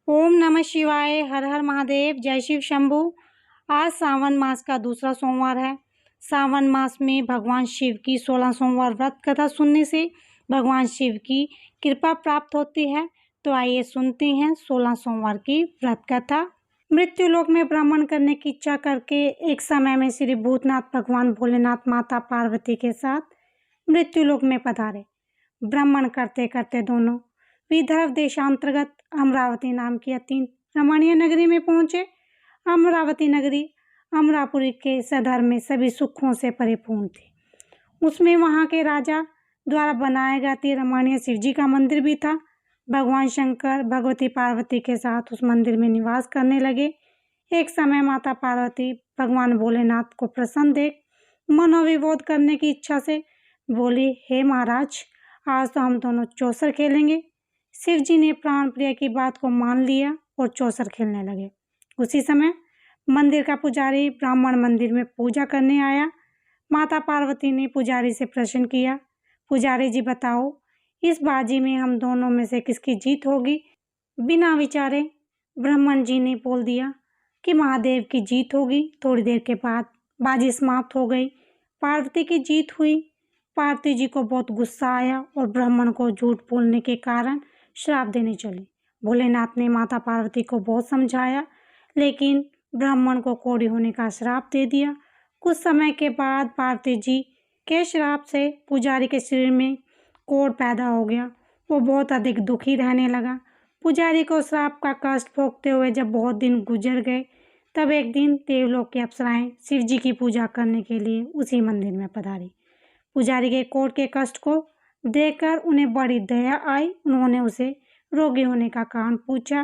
ओम नमः शिवाय। हर हर महादेव। जय शिव शंभू। आज सावन मास का दूसरा सोमवार है। सावन मास में भगवान शिव की 16 सोमवार व्रत कथा सुनने से भगवान शिव की कृपा प्राप्त होती है। तो आइए सुनते हैं 16 सोमवार की व्रत कथा। मृत्युलोक में भ्रमण करने की इच्छा करके एक समय में श्री भूतनाथ भगवान भोलेनाथ माता पार्वती के साथ मृत्युलोक में पधारे। भ्रमण करते करते दोनों विदर्भ देशांतर्गत अमरावती नाम की अति रमणीय नगरी में पहुंचे। अमरावती नगरी अमरापुरी के सदर में सभी सुखों से परिपूर्ण थी। उसमें वहां के राजा द्वारा बनाया गया अति रमणीय शिवजी का मंदिर भी था। भगवान शंकर भगवती पार्वती के साथ उस मंदिर में निवास करने लगे। एक समय माता पार्वती भगवान भोलेनाथ को प्रसन्न देख मनोविभोध करने की इच्छा से बोली, हे महाराज, आज तो हम दोनों चौसर खेलेंगे। शिव जी ने प्राण प्रिय की बात को मान लिया और चौसर खेलने लगे। उसी समय मंदिर का पुजारी ब्राह्मण मंदिर में पूजा करने आया। माता पार्वती ने पुजारी से प्रश्न किया, पुजारी जी बताओ, इस बाजी में हम दोनों में से किसकी जीत होगी? बिना विचारे ब्राह्मण जी ने बोल दिया कि महादेव की जीत होगी। थोड़ी देर के बाद बाजी समाप्त हो गई। पार्वती की जीत हुई। पार्वती जी को बहुत गुस्सा आया और ब्राह्मण को झूठ बोलने के कारण श्राप देने चले। भोलेनाथ ने माता पार्वती को बहुत समझाया, लेकिन ब्राह्मण को कोढ़ी होने का श्राप दे दिया। कुछ समय के बाद पार्वती जी के श्राप से पुजारी के शरीर में कोढ़ पैदा हो गया। वो बहुत अधिक दुखी रहने लगा। पुजारी को श्राप का कष्ट भोगते हुए जब बहुत दिन गुजर गए, तब एक दिन देवलोक की अप्सराएं शिव जी की पूजा करने के लिए उसी मंदिर में पधारी। पुजारी के कोढ़ के कष्ट को देखकर उन्हें बड़ी दया आई। उन्होंने उसे रोगी होने का कारण पूछा।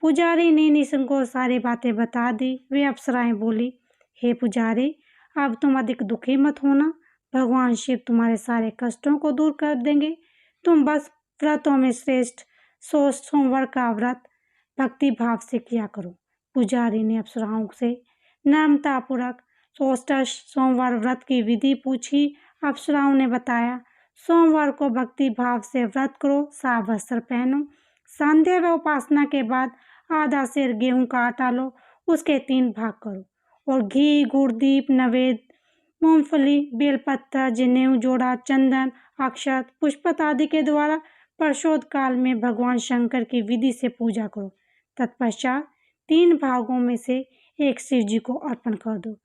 पुजारी ने निसंकोच सारी बातें बता दी। वे अप्सराएं बोली, हे पुजारी, अब तुम अधिक दुखी मत होना। भगवान शिव तुम्हारे सारे कष्टों को दूर कर देंगे। तुम बस व्रतों में श्रेष्ठ सोमवार का व्रत भक्ति भाव से किया करो। पुजारी ने अप्सराओं से नम्रतापूर्वक सोमवार व्रत की विधि पूछी। अप्सराओं ने बताया, सोमवार को भक्ति भाव से व्रत करो, साफ वस्त्र पहनो, संध्या व उपासना के बाद आधा सेर गेहूं का आटा लो, उसके 3 भाग करो और घी, गुड़, दीप, नवेद, मूंगफली, बेलपत्र, जनेऊ, जोड़ा, चंदन, अक्षत, पुष्पत आदि के द्वारा प्रदोष काल में भगवान शंकर की विधि से पूजा करो। तत्पश्चात 3 भागों में से एक शिव जी को अर्पण कर दो।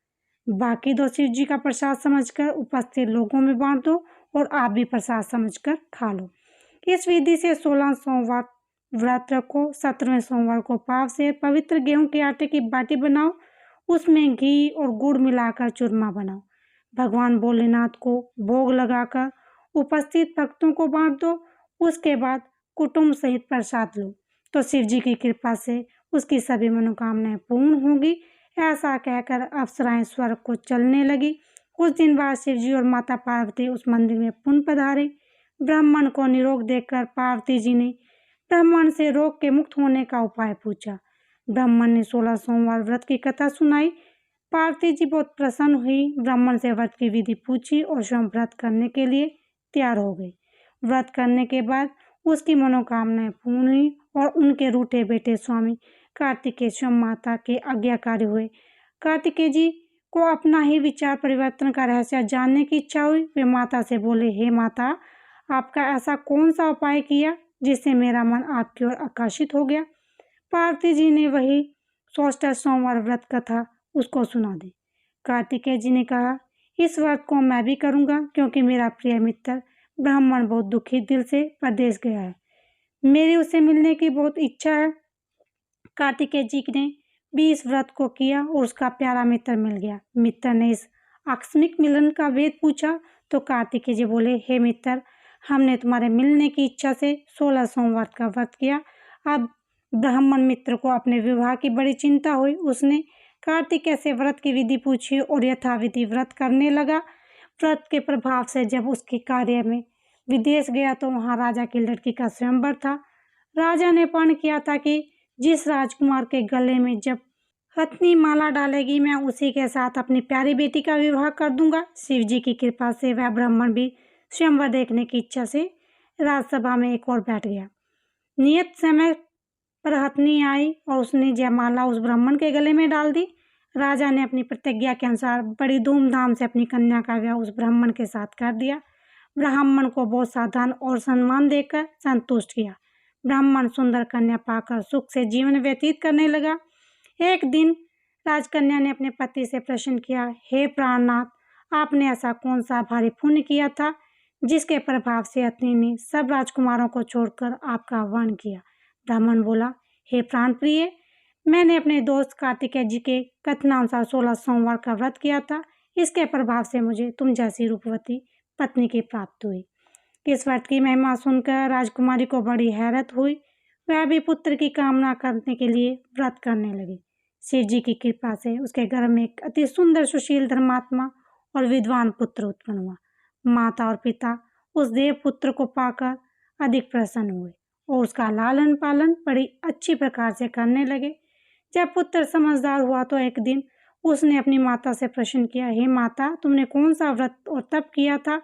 बाकी 2 शिव जी का प्रसाद समझकर उपस्थित लोगों में बांट दो और आप भी प्रसाद समझकर खा लो। इस विधि से 16 सोमवार व्रत रखो। 17वें सोमवार को पाव से पवित्र गेहूं के आटे की बाटी बनाओ, उसमें घी और गुड़ मिलाकर चूरमा बनाओ। भगवान भोलेनाथ को भोग लगाकर उपस्थित भक्तों को बांट दो। उसके बाद कुटुंब सहित प्रसाद लो, तो शिव जी की कृपा से उसकी सभी मनोकामनाएं पूर्ण होंगी। ऐसा कहकर अप्सराएं स्वर्ग को चलने लगी। कुछ दिन बाद शिव जी और माता पार्वती उस मंदिर में पुनः पधारे। ब्राह्मण को निरोग देखकर पार्वती जी ने ब्राह्मण से रोग के मुक्त होने का उपाय पूछा। ब्राह्मण ने 16 सोमवार व्रत की कथा सुनाई। पार्वती जी बहुत प्रसन्न हुई। ब्राह्मण से व्रत की विधि पूछी और स्वयं व्रत करने के लिए तैयार हो गई। व्रत करने के बाद उसकी मनोकामनाएं पूर्ण हुई और उनके रूठे बेटे स्वामी कार्तिकेय स्वयं माता के आज्ञाकारी हुए। कार्तिकेय जी को अपना ही विचार परिवर्तन का रहस्य जानने की इच्छा हुई। वे माता से बोले, हे माता, आपका ऐसा कौन सा उपाय किया जिससे मेरा मन आपकी ओर आकर्षित हो गया? पार्वती जी ने वही 16 सोमवार व्रत कथा उसको सुना दी। कार्तिकेय जी ने कहा, इस व्रत को मैं भी करूंगा, क्योंकि मेरा प्रिय मित्र ब्राह्मण बहुत दुखी दिल से परदेश गया है। मेरी उसे मिलने की बहुत इच्छा है। कार्तिकेय जी ने भी इस व्रत को किया और उसका प्यारा मित्र मिल गया। मित्र ने इस आकस्मिक मिलन का वेद पूछा तो कार्तिकेय जी बोले, हे मित्र, हमने तुम्हारे मिलने की इच्छा से 16 सोमवार का व्रत किया। अब ब्राह्मण मित्र को अपने विवाह की बड़ी चिंता हुई। उसने कार्तिकेय से व्रत की विधि पूछी और यथाविधि व्रत करने लगा। व्रत के प्रभाव से जब उसके कार्य में विदेश गया तो वहां राजा की लड़की का स्वयंवर था। राजा ने प्रण किया था कि जिस राजकुमार के गले में जब हथनी माला डालेगी, मैं उसी के साथ अपनी प्यारी बेटी का विवाह कर दूंगा। शिव जी की कृपा से वह ब्राह्मण भी स्वयंवर देखने की इच्छा से राजसभा में एक और बैठ गया। नियत समय पर हथनी आई और उसने जयमाला उस ब्राह्मण के गले में डाल दी। राजा ने अपनी प्रतिज्ञा के अनुसार बड़ी धूमधाम से अपनी कन्या का विवाह उस ब्राह्मण के साथ कर दिया। ब्राह्मण को बहुत सा धन और सम्मान देकर संतुष्ट किया। ब्राह्मण सुंदर कन्या पाकर सुख से जीवन व्यतीत करने लगा। एक दिन राजकन्या ने अपने पति से प्रश्न किया, हे प्राणनाथ, आपने ऐसा कौन सा भारी पुण्य किया था जिसके प्रभाव से अत्नि ने सब राजकुमारों को छोड़कर आपका वर्ण किया? ब्राह्मण बोला, हे प्राण प्रिय, मैंने अपने दोस्त कार्तिकेय जी के कथनानुसार 16 सोमवार का व्रत किया था। इसके प्रभाव से मुझे तुम जैसी रूपवती पत्नी की प्राप्ति हुई। इस व्रत की महिमा सुनकर राजकुमारी को बड़ी हैरत हुई। वह भी पुत्र की कामना करने के लिए व्रत करने लगी। शिव जी की कृपा से उसके घर में एक अति सुंदर, सुशील, धर्मात्मा और विद्वान पुत्र उत्पन्न हुआ। माता और पिता उस देव पुत्र को पाकर अधिक प्रसन्न हुए और उसका लालन पालन बड़ी अच्छी प्रकार से करने लगे। जब पुत्र समझदार हुआ तो एक दिन उसने अपनी माता से प्रश्न किया, हे माता, तुमने कौन सा व्रत और तप किया था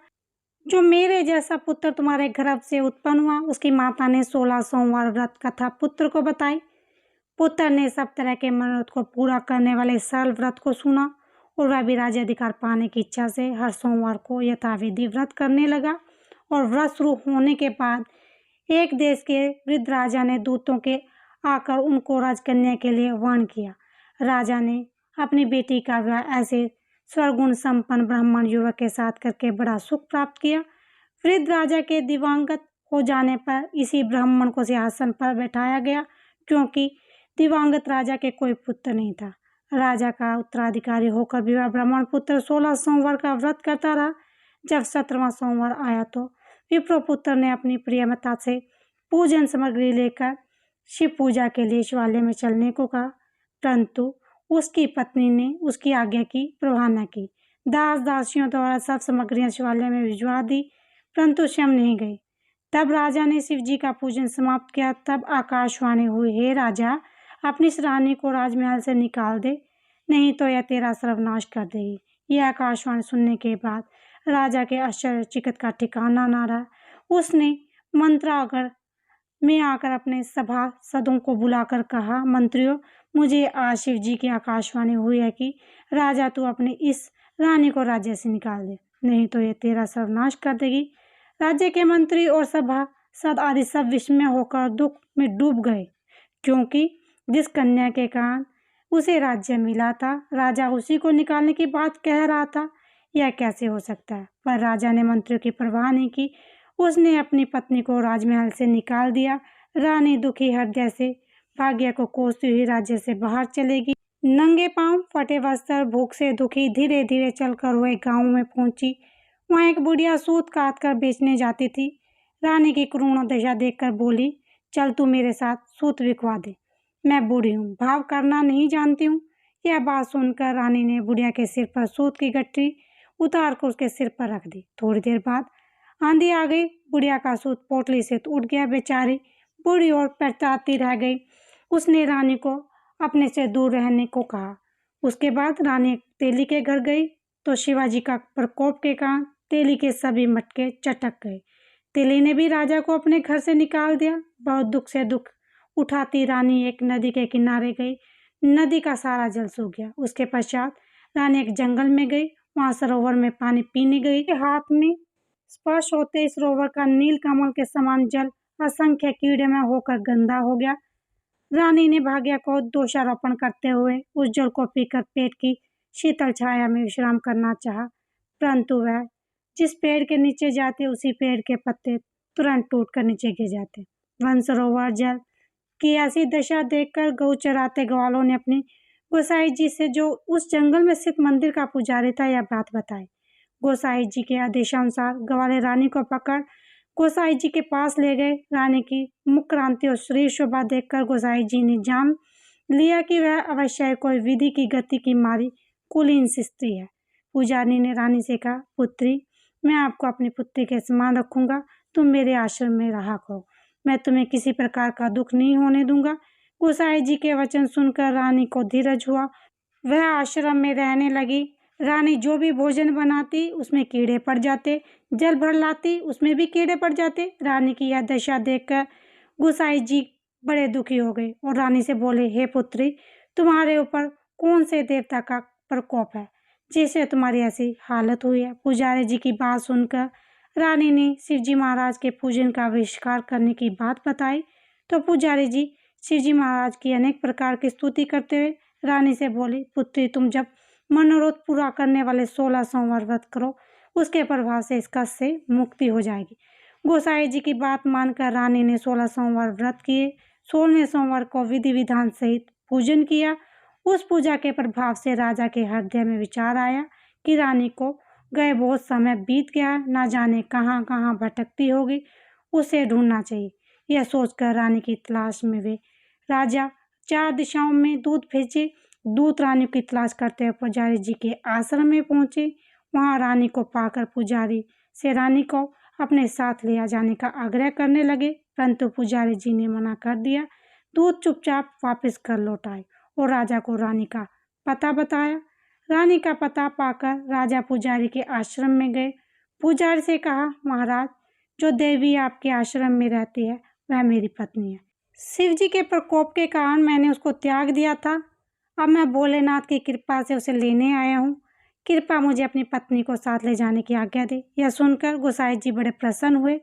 जो मेरे जैसा पुत्र तुम्हारे गर्भ से उत्पन्न हुआ? उसकी माता ने 16 सोमवार व्रत कथा पुत्र को बताई। पुत्र ने सब तरह के मनोरथ को पूरा करने वाले सरल व्रत को सुना और वह भी राज्याधिकार पाने की इच्छा से हर सोमवार को यथाविधि व्रत करने लगा। और व्रत शुरू होने के बाद एक देश के वृद्ध राजा ने दूतों के आकर उनको राजकन्या के लिए वर्ण किया। राजा ने अपनी बेटी का विवाह ऐसे स्वरगुण संपन्न ब्राह्मण युवक के साथ करके बड़ा सुख प्राप्त किया। वृद्ध राजा के दिवंगत हो जाने पर इसी ब्राह्मण को सिंहासन पर बैठाया गया, क्योंकि दिवंगत राजा के कोई पुत्र नहीं था। राजा का उत्तराधिकारी होकर भी वह ब्राह्मण पुत्र 16 सोमवार का व्रत करता रहा। जब 17वां सोमवार आया तो विप्रपुत्र ने अपनी प्रियमता से पूजन सामग्री लेकर शिव पूजा के लिए शिवालय में चलने को कहा, परंतु उसकी पत्नी ने उसकी आज्ञा की परवाह न की। दास दासियों द्वारा सब सामग्रियां शिवालय में भिजवा दी, परंतु स्वयं नहीं गई। तब राजा ने शिव जी का पूजन समाप्त किया। तब आकाशवाणी हुई, हे राजा, अपनी इस रानी को राजमहल से निकाल दे, नहीं तो यह तेरा सर्वनाश कर देगी। यह आकाशवाणी सुनने के बाद राजा के आश्चर्यचकित का ठिकाना न रहा। उसने मंत्रागार में आकर अपने सभासदों को बुलाकर कहा, मंत्रियों, मुझे आज शिव जी की आकाशवाणी हुई है कि राजा तू अपनी इस रानी को राज्य से निकाल दे, नहीं तो ये तेरा सर्वनाश कर देगी। राज्य के मंत्री और सभासद आदि सब विस्मय होकर दुख में डूब गए, क्योंकि जिस कन्या के कारण उसे राज्य मिला था, राजा उसी को निकालने की बात कह रहा था। यह कैसे हो सकता है? पर राजा ने मंत्रियों की परवाह नहीं की। उसने अपनी पत्नी को राजमहल से निकाल दिया। रानी दुखी हृदय से भाग्य को कोसती हुई राज्य से बाहर चलेगी। नंगे पांव, फटे वस्त्र, भूख से दुखी धीरे धीरे चलकर वह गांव में पहुंची। वहां एक बुढ़िया सूत काट कर बेचने जाती थी। रानी की करुण दशा देखकर बोली, चल तू मेरे साथ सूत बिकवा दे, मैं बूढ़ी हूँ, भाव करना नहीं जानती हूँ। यह बात सुनकर रानी ने बुढ़िया के सिर पर सूत की गठरी उतार कर उसके सिर पर रख दी। थोड़ी देर बाद आंधी आ गई। बुढ़िया का सूत पोटली से उठ गया। बेचारी बूढ़ी और पछताती रह गई। उसने रानी को अपने से दूर रहने को कहा। उसके बाद रानी तेली के घर गई तो शिवाजी का प्रकोप के कारण तेली के सभी मटके चटक गए। तेली ने भी राजा को अपने घर से निकाल दिया। बहुत दुख से दुख उठाती रानी एक नदी के किनारे गई। नदी का सारा जल सूख गया। उसके पश्चात रानी एक जंगल में गई। वहां सरोवर में पानी पीने गई। हाथ में स्पर्श होते इस सरोवर का नील कमल के समान जल असंख्य कीड़े में होकर गंदा हो गया। रानी ने भाग्य को दोषारोपण करते हुए उस जल को पीकर पेट की शीतल छाया में विश्राम करना चाहा, परंतु वह जिस पेड़ के नीचे जाते उसी पेड़ के पत्ते तुरंत टूटकर नीचे गिर जाते। वन सरोवर जल की ऐसी दशा देखकर गौ चराते ग्वालों ने अपनी गोसाई जी से, जो उस जंगल में स्थित मंदिर का पुजारी था, यह बात बताई। गोसाई जी के आदेशानुसार ग्वाले रानी को पकड़ गोसाई जी के पास ले गए। रानी की मुख क्रांति और शरीर शोभा देखकर गोसाई जी ने जान लिया कि वह अवश्य कोई विधि की गति की मारी कुलीन स्त्री है। पुजारी ने रानी से कहा, पुत्री, मैं आपको अपनी पुत्री के समान रखूंगा, तुम मेरे आश्रम में रहा करो, मैं तुम्हें किसी प्रकार का दुख नहीं होने दूंगा। गोसाई जी के वचन सुनकर रानी को धीरज हुआ। वह आश्रम में रहने लगी। रानी जो भी भोजन बनाती उसमें कीड़े पड़ जाते, जल भर लाती उसमें भी कीड़े पड़ जाते। रानी की यह दशा देखकर गोसाई जी बड़े दुखी हो गए और रानी से बोले, हे पुत्री, तुम्हारे ऊपर कौन से देवता का प्रकोप है जिससे तुम्हारी ऐसी हालत हुई है। पुजारी जी की बात सुनकर रानी ने शिवजी महाराज के पूजन का आविष्कार करने की बात बताई तो पुजारी जी शिवजी महाराज की अनेक प्रकार की स्तुति करते हुए रानी से बोले, पुत्री, तुम जब मनोरथ पूरा करने वाले 16 सोमवार व्रत करो, उसके प्रभाव से इस कष्ट से मुक्ति हो जाएगी। गोसाई जी की बात मानकर रानी ने 16 सोमवार व्रत किए। 16वें सोमवार को विधि विधान सहित पूजन किया। उस पूजा के प्रभाव से राजा के हृदय में विचार आया कि रानी को गए बहुत समय बीत गया, ना जाने कहाँ कहाँ भटकती होगी, उसे ढूंढना चाहिए। यह सोचकर रानी की तलाश में वे राजा 4 दिशाओं में दूत भेजे। दूत रानी की तलाश करते हुए पुजारी जी के आश्रम में पहुंचे। वहां रानी को पाकर पुजारी से रानी को अपने साथ ले जाने का आग्रह करने लगे, परंतु पुजारी जी ने मना कर दिया। दूत चुपचाप वापस कर लौट आए और राजा को रानी का पता बताया। रानी का पता पाकर राजा पुजारी के आश्रम में गए। पुजारी से कहा, महाराज, जो देवी आपके आश्रम में रहती है वह मेरी पत्नी है। शिव जी के प्रकोप के कारण मैंने उसको त्याग दिया था। अब मैं भोलेनाथ की कृपा से उसे लेने आया हूँ। कृपा मुझे अपनी पत्नी को साथ ले जाने की आज्ञा दे। यह सुनकर गोसाई जी बड़े प्रसन्न हुए।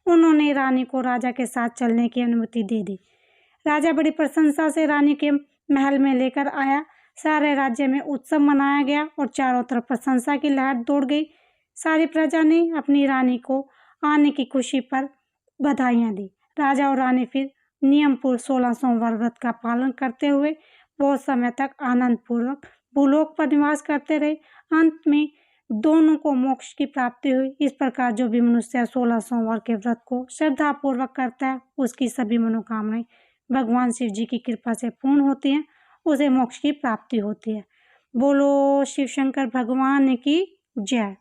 उन्होंने रानी को राजा के साथ चलने की अनुमति दे दी। राजा बड़ी प्रशंसा से रानी के महल में लेकर आया। सारे राज्य में उत्सव मनाया गया और चारों तरफ प्रशंसा की लहर दौड़ गई। सारी प्रजा ने अपनी रानी को आने की खुशी पर बधाइयाँ दी। राजा और रानी फिर नियमपूर्वक 16 सोमवार व्रत का पालन करते हुए बहुत समय तक आनंदपूर्वक भूलोक पर निवास करते रहे। अंत में दोनों को मोक्ष की प्राप्ति हुई। इस प्रकार जो भी मनुष्य 16 सोमवार के व्रत को श्रद्धापूर्वक करता है, उसकी सभी मनोकामनाएं भगवान शिव जी की कृपा से पूर्ण होती हैं, उसे मोक्ष की प्राप्ति होती है। बोलो शिव शंकर भगवान की जय।